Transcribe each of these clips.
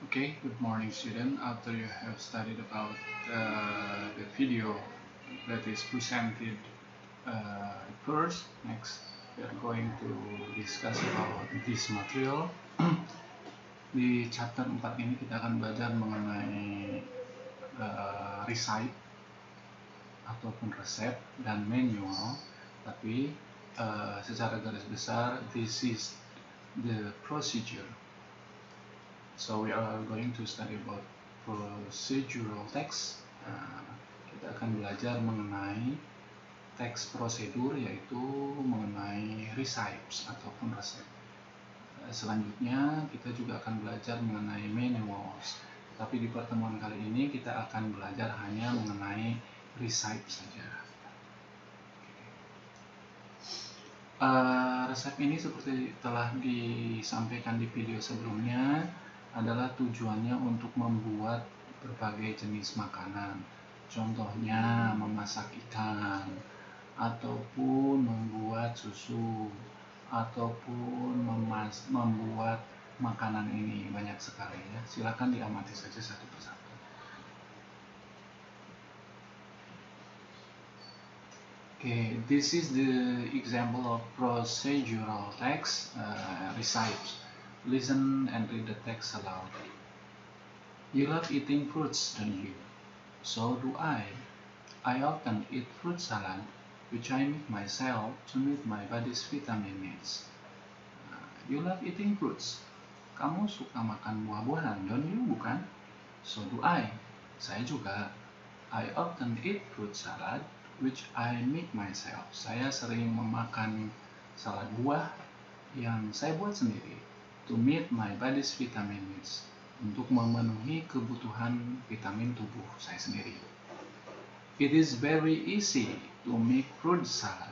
Okay, good morning student. After you have studied about the video that is presented first, next we are going to discuss about this material. Di chapter 4 ini kita akan belajar mengenai recite ataupun resep dan manual, tapi secara garis besar this is the procedure. So we are going to study about procedural text. Kita akan belajar mengenai teks prosedur, yaitu mengenai recipes ataupun resep. Selanjutnya kita juga akan belajar mengenai manuals. Tapi di pertemuan kali ini kita akan belajar hanya mengenai recipe saja. Resep ini seperti telah disampaikan di video sebelumnya adalah tujuannya untuk membuat berbagai jenis makanan, contohnya memasak ikan, ataupun membuat susu, ataupun membuat makanan ini. Banyak sekali ya, silakan diamati saja satu persatu. Okay, this is the example of procedural text, recipes. Listen and read the text aloud. You love eating fruits, don't you? So do I. I often eat fruit salad, which I make myself to meet my body's vitamin needs. You love eating fruits. Kamu suka makan buah-buahan, don't you? Bukan? So do I. Saya juga. I often eat fruit salad, which I make myself. Saya sering memakan salad buah yang saya buat sendiri. To meet my body's vitamin needs, untuk memenuhi kebutuhan vitamin tubuh saya sendiri. It is very easy to make fruit salad.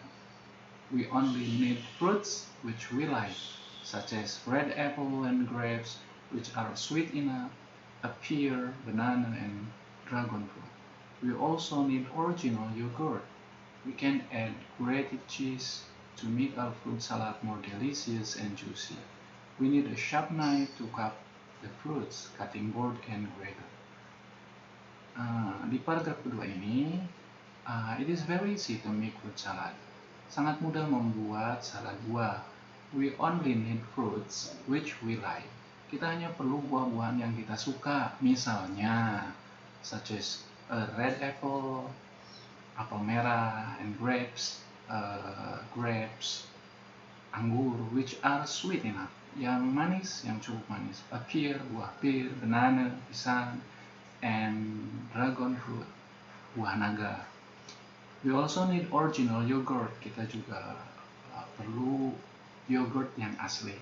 We only need fruits which we like, such as red apple and grapes, which are sweet enough, a pear, banana, and dragon fruit. We also need original yogurt. We can add grated cheese to make our fruit salad more delicious and juicy. We need a sharp knife to cut the fruits, cutting board, and grater. Di paragraf kedua ini, it is very easy to make fruit salad. Sangat mudah membuat salad buah. We only need fruits which we like. Kita hanya perlu buah-buahan yang kita suka, misalnya such as red apple, apel merah, and grapes, anggur, which are sweet enough, yang manis, yang cukup manis. A pear, buah pear, banana, pisang, and dragon fruit, buah naga. We also need original yogurt. Kita juga perlu yogurt yang asli.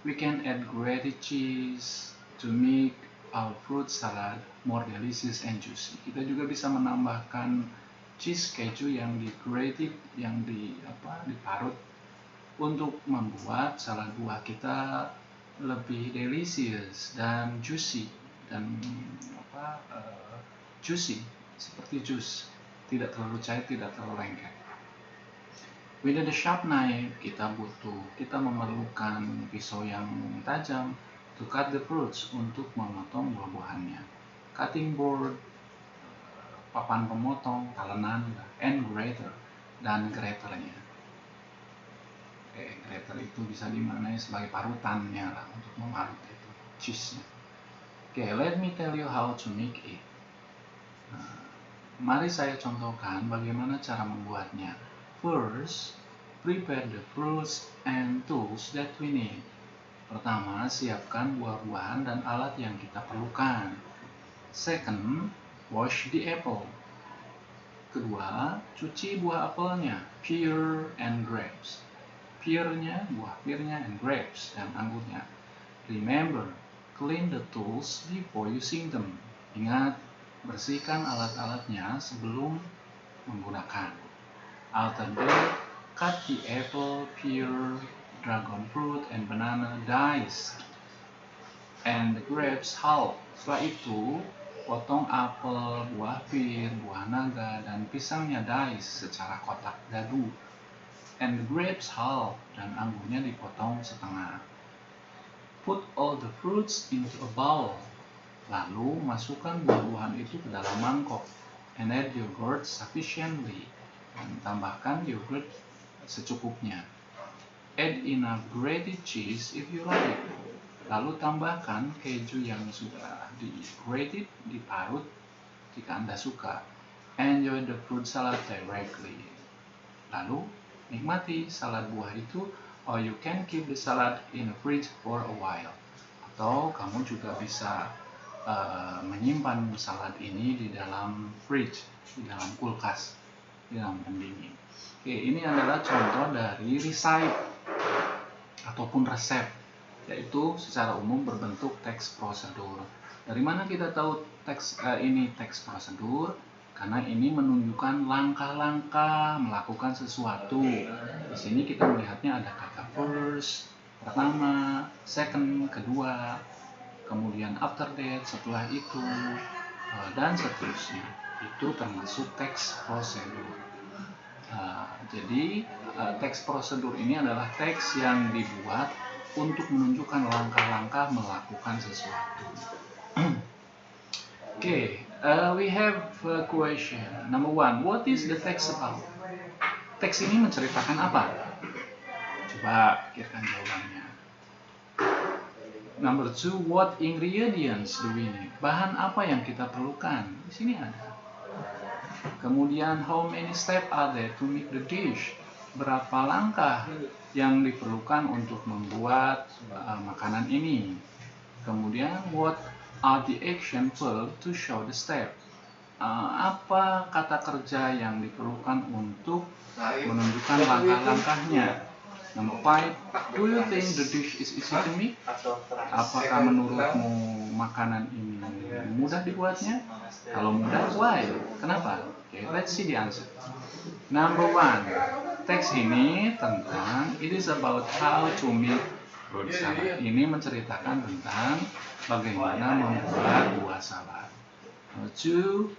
We can add grated cheese to make our fruit salad more delicious and juicy. Kita juga bisa menambahkan cheese keju yang di-grated, yang diparut, untuk membuat salad buah kita lebih delicious dan juicy, juicy seperti jus, tidak terlalu cair, tidak terlalu lengket. We need a sharp knife. Kita memerlukan pisau yang tajam to cut the fruits, untuk memotong buah-buahannya. Cutting board, papan pemotong, talenan, and grater, dan graternya. Grater itu bisa dimaknai sebagai parutannya lah, untuk memarut itu cheese-nya. Let me tell you how to make it. Mari saya contohkan bagaimana cara membuatnya. First, prepare the fruits and tools that we need. Pertama, siapkan buah-buahan dan alat yang kita perlukan. Second, wash the apple. Kedua, cuci buah apelnya, pear and grapes. Pearnya, buah pearnya, and grapes, dan anggurnya. Remember, clean the tools before using them. Ingat, bersihkan alat-alatnya sebelum menggunakan. After that, cut the apple, pear, dragon fruit, and banana dice, and the grapes half. Setelah itu, potong apel, buah pir, buah naga, dan pisangnya dice secara kotak dadu. And the grapes half, dan anggurnya dipotong setengah. Put all the fruits into a bowl. Lalu masukkan buah-buahan itu ke dalam mangkok and add yogurt sufficiently. Dan tambahkan yogurt secukupnya. Add enough grated cheese if you like. Lalu tambahkan keju yang sudah di-grated, diparut jika Anda suka. Enjoy the fruit salad directly. Lalu nikmati salad buah itu, or you can keep the salad in the fridge for a while. Atau kamu juga bisa menyimpan salad ini di dalam fridge, di dalam kulkas, di dalam pendingin. Oke, ini adalah contoh dari recipe ataupun resep, yaitu secara umum berbentuk teks prosedur. Dari mana kita tahu ini teks prosedur? Karena ini menunjukkan langkah-langkah melakukan sesuatu. Di sini kita melihatnya ada kata first, pertama, second, kedua, kemudian after that, setelah itu, dan seterusnya. Itu termasuk teks prosedur. Jadi teks prosedur ini adalah teks yang dibuat untuk menunjukkan langkah-langkah melakukan sesuatu. Okay, we have a question. Number 1, what is the text about? Teks ini menceritakan apa? Coba pikirkan jawabannya. Number 2, what ingredients do we need? Bahan apa yang kita perlukan? Di sini ada. Kemudian, how many steps are there to make the dish? Berapa langkah yang diperlukan untuk membuat makanan ini? Kemudian, what are the action verb to show the step? Apa kata kerja yang diperlukan untuk menunjukkan langkah-langkahnya? Number 5, do you think the dish is easy to make? Apakah menurutmu makanan ini mudah dibuatnya? Kalau mudah, why? Kenapa? Okay, let's see the answer. Number 1, teks ini tentang it is about how to make fruit salad. Ini menceritakan tentang bagaimana membuat buah salad. Number 2,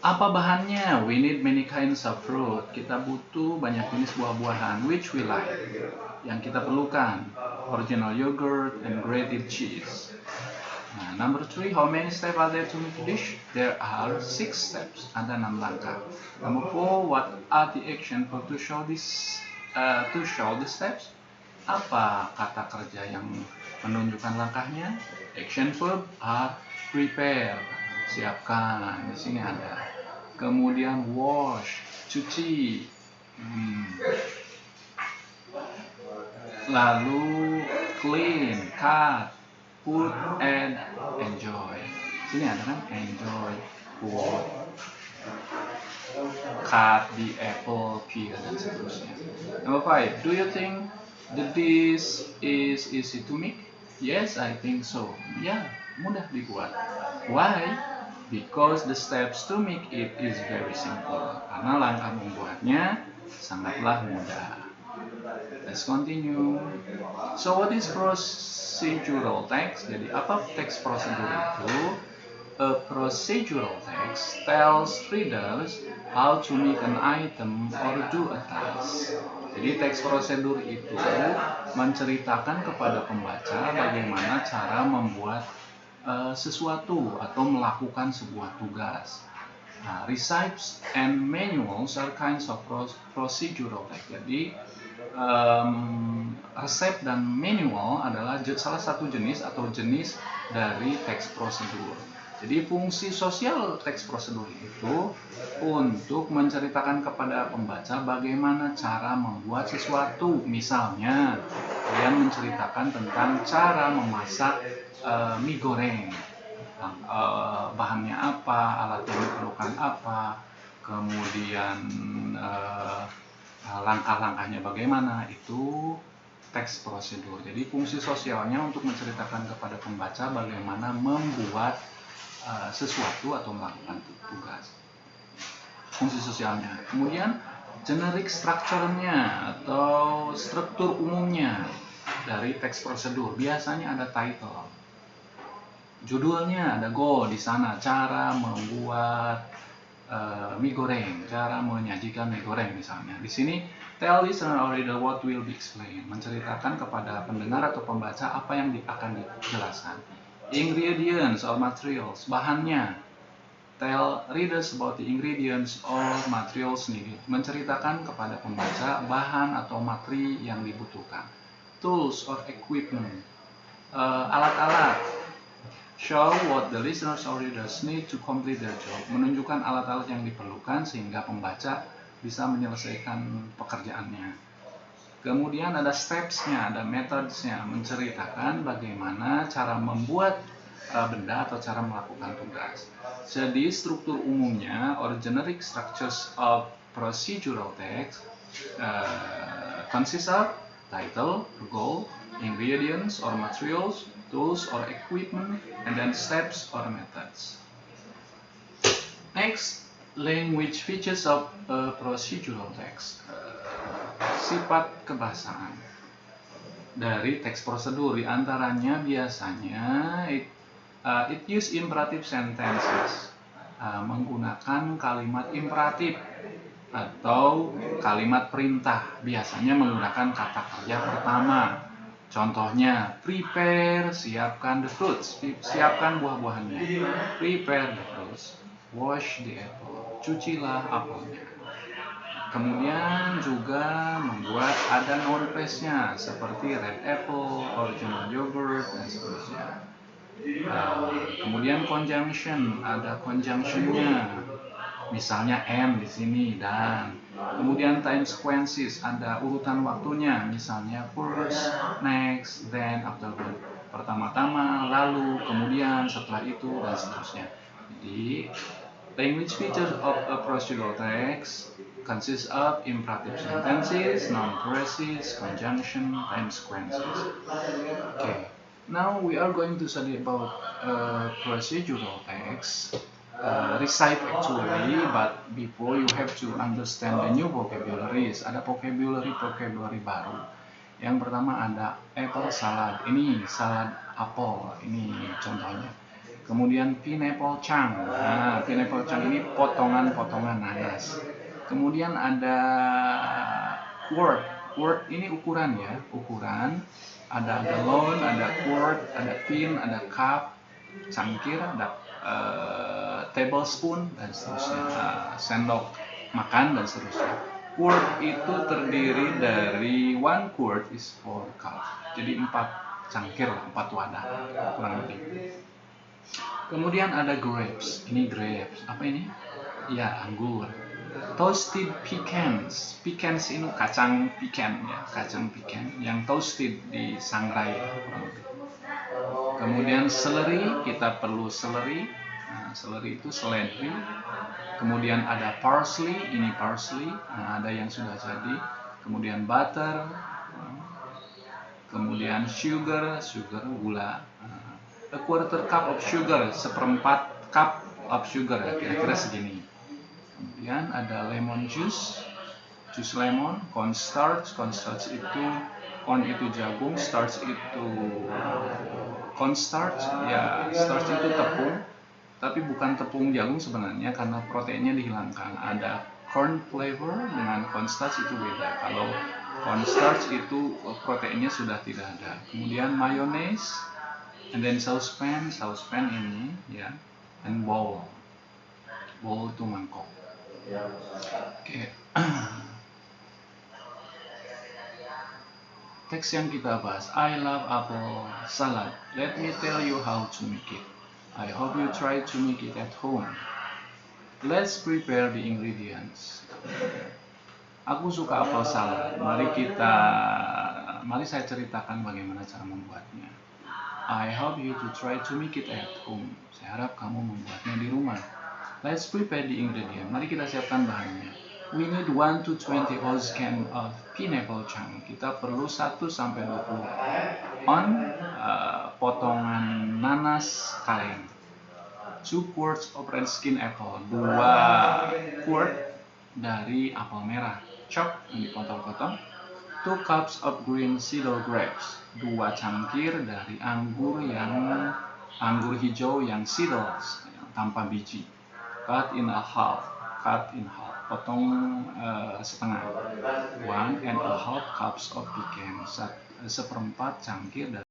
apa bahannya? We need many kinds of fruit. Kita butuh banyak jenis buah-buahan. Which we like? Yang kita perlukan. Original yogurt and grated cheese. Number 3, how many steps are there to make a dish? There are 6 steps. Ada 6 langkah. Number 4, what are the action for to show the steps? Apa kata kerja yang menunjukkan langkahnya? Action verb are prepare, siapkan. Di sini ada. Kemudian wash, cuci. Lalu clean, cut, put, and enjoy. Sini ada kan? Enjoy, put, cut the apple, peel, dan seterusnya. Number 5, do you think the dish is easy to make? Yes, I think so. Ya, mudah dibuat. Why? Because the steps to make it is very simple. Karena langkah membuatnya sangatlah mudah. Let's continue. So what is procedural text? Jadi apa teks prosedur itu? A procedural text tells readers how to make an item or do a task. Jadi teks prosedur itu menceritakan kepada pembaca bagaimana cara membuat sesuatu atau melakukan sebuah tugas. Recipes and manuals are kinds of procedural text. Jadi resep dan manual adalah salah satu jenis atau jenis dari teks prosedur. Jadi fungsi sosial teks prosedur itu untuk menceritakan kepada pembaca bagaimana cara membuat sesuatu. Misalnya, kalian menceritakan tentang cara memasak mie goreng, bahannya apa, alat yang diperlukan apa, kemudian langkah-langkahnya bagaimana, itu teks prosedur. Jadi fungsi sosialnya untuk menceritakan kepada pembaca bagaimana membuat sesuatu atau melakukan tugas. Fungsi sosialnya. Kemudian generic structure-nya atau struktur umumnya dari teks prosedur. Biasanya ada title. Judulnya ada goal di sana, cara membuat mie goreng, cara menyajikan mie goreng misalnya. Di sini tell listener or reader what will be explained, menceritakan kepada pendengar atau pembaca apa yang akan dijelaskan. Ingredients or materials, bahannya. Tell readers about the ingredients or materials needed, menceritakan kepada pembaca bahan atau materi yang dibutuhkan. Tools or equipment, alat-alat. Show what the listeners or readers need to complete their job, menunjukkan alat-alat yang diperlukan sehingga pembaca bisa menyelesaikan pekerjaannya. Kemudian ada steps-nya, ada methods-nya, menceritakan bagaimana cara membuat benda atau cara melakukan tugas. Jadi struktur umumnya or generic structures of procedural text consists of title, goal, ingredients or materials, tools or equipment, and then steps or methods. Next, language features of procedural text. Sifat kebahasaan dari teks prosedur, diantaranya biasanya it use imperative sentences, menggunakan kalimat imperatif atau kalimat perintah, biasanya menggunakan kata kerja pertama. Contohnya, prepare, siapkan the fruits, siapkan buah-buahannya. Prepare the fruits, wash the apple, cucilah apelnya. Kemudian juga membuat ada noun phrase-nya seperti red apple, original yogurt, dan seterusnya. Kemudian conjunction, ada conjunction-nya. Misalnya and di sini dan. Kemudian time sequences, ada urutan waktunya, misalnya first, next, then, afterward. Pertama-tama, lalu, kemudian, setelah itu, dan seterusnya. Jadi, language features of a procedural text consists of imperative sentences, noun phrases, conjunction, time sequences. Okay, now we are going to study about procedural text. Recite actually, but before you have to understand the new vocabularies. Ada vocabulary baru. Yang pertama ada apple salad. Ini salad apel. Ini contohnya. Kemudian pineapple chunk. Nah, pineapple chunk ini potongan-potongan nanas. Kemudian ada quart. Quart ini ukuran ya, ukuran. Ada gallon, ada quart, ada tin, ada cup, cangkir, ada tablespoon dan seterusnya, sendok makan dan seterusnya. Quart itu terdiri dari one quart is 4 cup, jadi 4 cangkir, 4 wadah kurang lebih. Kemudian ada grapes, ini grapes, apa ini? Ya, anggur. Toasted pecans, pecans ini kacang pecan ya, kacang pecan yang toasted disangrai kurang lebih. Kemudian celery, kita perlu celery. Nah, celery itu seledri. Kemudian ada parsley, ini parsley. Nah, ada yang sudah jadi. Kemudian butter. Kemudian sugar, gula. A quarter cup of sugar, seperempat cup of sugar, kira-kira segini. Kemudian ada lemon juice, jus lemon, cornstarch. Cornstarch itu corn itu jagung, starch itu cornstarch, ya starch itu tepung, tapi bukan tepung jagung sebenarnya karena proteinnya dihilangkan. Ada corn flavor dengan cornstarch itu beda. Kalau cornstarch itu proteinnya sudah tidak ada. Kemudian mayonnaise, and then saucepan ini ya, and bowl itu mangkok. Okay. Teks yang kita bahas, I love apple salad. Let me tell you how to make it. I hope you try to make it at home. Let's prepare the ingredients. Aku suka apple salad. Mari saya ceritakan bagaimana cara membuatnya. I hope you to try to make it at home. Saya harap kamu membuatnya di rumah. Let's prepare the ingredient. Mari kita siapkan bahannya. We need 1 to 20 oz can of pineapple chunk. Kita perlu 1-20 on potongan nanas kaleng. 2 quarts of red skin apple. 2 quart dari apel merah. Chop yang dipotong-potong. 2 cups of green cedar grapes. 2 cangkir dari anggur hijau yang seedless, tanpa biji. Cut in a half. cut in half, potong setengah. 1 and a half cups of pecan, 1/4 cangkir